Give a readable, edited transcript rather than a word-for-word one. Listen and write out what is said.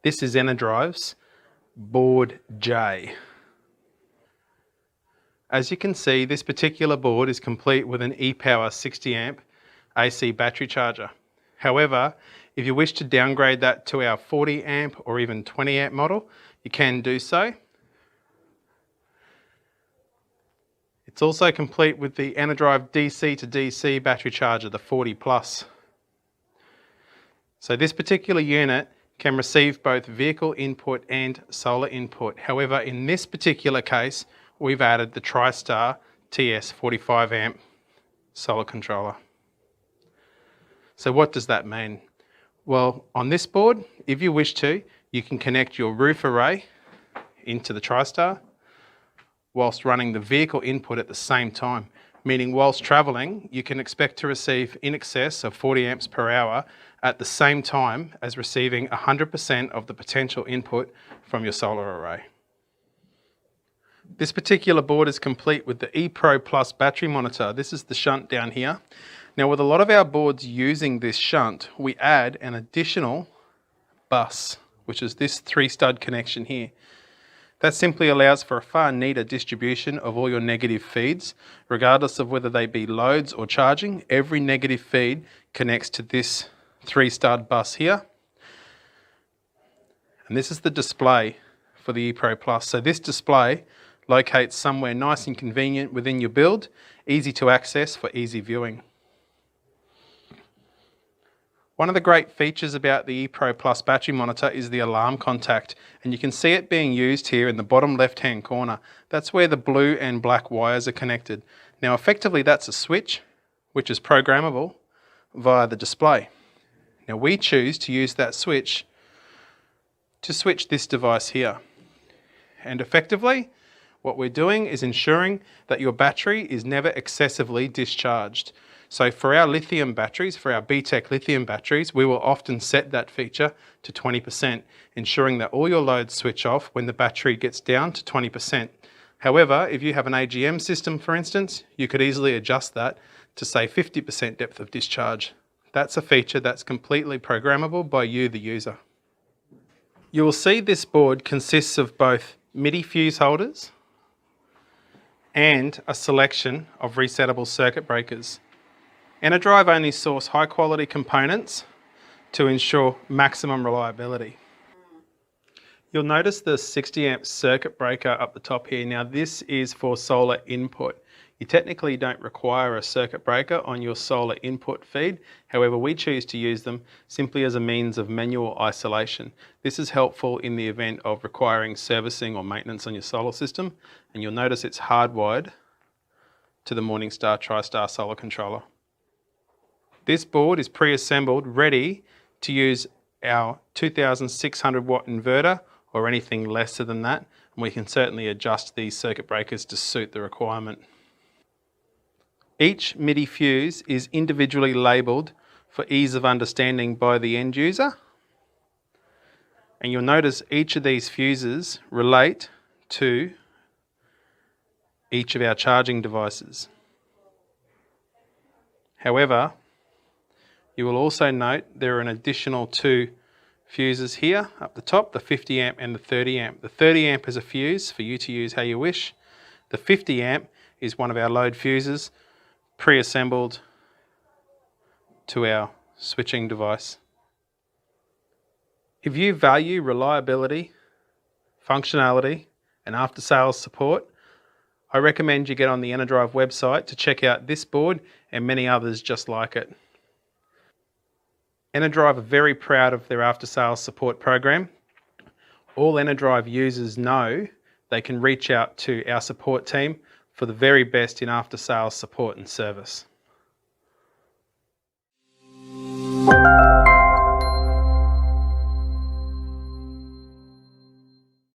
This is Enerdrive's Board-J. As you can see, this particular board is complete with an e-Power 60 amp AC battery charger. However, if you wish to downgrade that to our 40 amp or even 20 amp model, you can do so. It's also complete with the Enerdrive DC to DC battery charger, the 40 Plus. So this particular unit can receive both vehicle input and solar input. However, in this particular case, we've added the TriStar TS 45 amp solar controller. So what does that mean? Well, on this board, if you wish to, you can connect your roof array into the TriStar whilst running the vehicle input at the same time, meaning whilst travelling, you can expect to receive in excess of 40 amps per hour at the same time as receiving 100% of the potential input from your solar array. This particular board is complete with the ePro Plus battery monitor. This is the shunt down here. Now, with a lot of our boards using this shunt, we add an additional bus, which is this 3-stud connection here. That simply allows for a far neater distribution of all your negative feeds, regardless of whether they be loads or charging. Every negative feed connects to this 3-stud bus here. And this is the display for the ePro Plus. So this display locates somewhere nice and convenient within your build, easy to access for easy viewing. One of the great features about the ePro Plus battery monitor is the alarm contact, and you can see it being used here in the bottom left-hand corner. That's where the blue and black wires are connected. Now, effectively, that's a switch, which is programmable via the display. Now, we choose to use that switch to switch this device here. And effectively, what we're doing is ensuring that your battery is never excessively discharged. So for our lithium batteries, for our BTEC lithium batteries, we will often set that feature to 20%, ensuring that all your loads switch off when the battery gets down to 20%. However, if you have an AGM system, for instance, you could easily adjust that to say 50% depth of discharge. That's a feature that's completely programmable by you, the user. You will see this board consists of both MIDI fuse holders and a selection of resettable circuit breakers. Enerdrive only source high quality components to ensure maximum reliability. You'll notice the 60 amp circuit breaker up the top here. Now this is for solar input. You technically don't require a circuit breaker on your solar input feed. However, we choose to use them simply as a means of manual isolation. This is helpful in the event of requiring servicing or maintenance on your solar system. And you'll notice it's hardwired to the Morningstar TriStar solar controller. This board is pre-assembled, ready to use our 2600 watt inverter or anything lesser than that. And we can certainly adjust these circuit breakers to suit the requirement. Each MIDI fuse is individually labelled for ease of understanding by the end user. And you'll notice each of these fuses relate to each of our charging devices. However, you will also note there are an additional 2 fuses here up the top, the 50 amp and the 30 amp. The 30 amp is a fuse for you to use how you wish. The 50 amp is one of our load fuses pre-assembled to our switching device. If you value reliability, functionality and after-sales support, I recommend you get on the Enerdrive website to check out this board and many others just like it. Enerdrive are very proud of their after-sales support program. All Enerdrive users know they can reach out to our support team for the very best in after-sales support and service.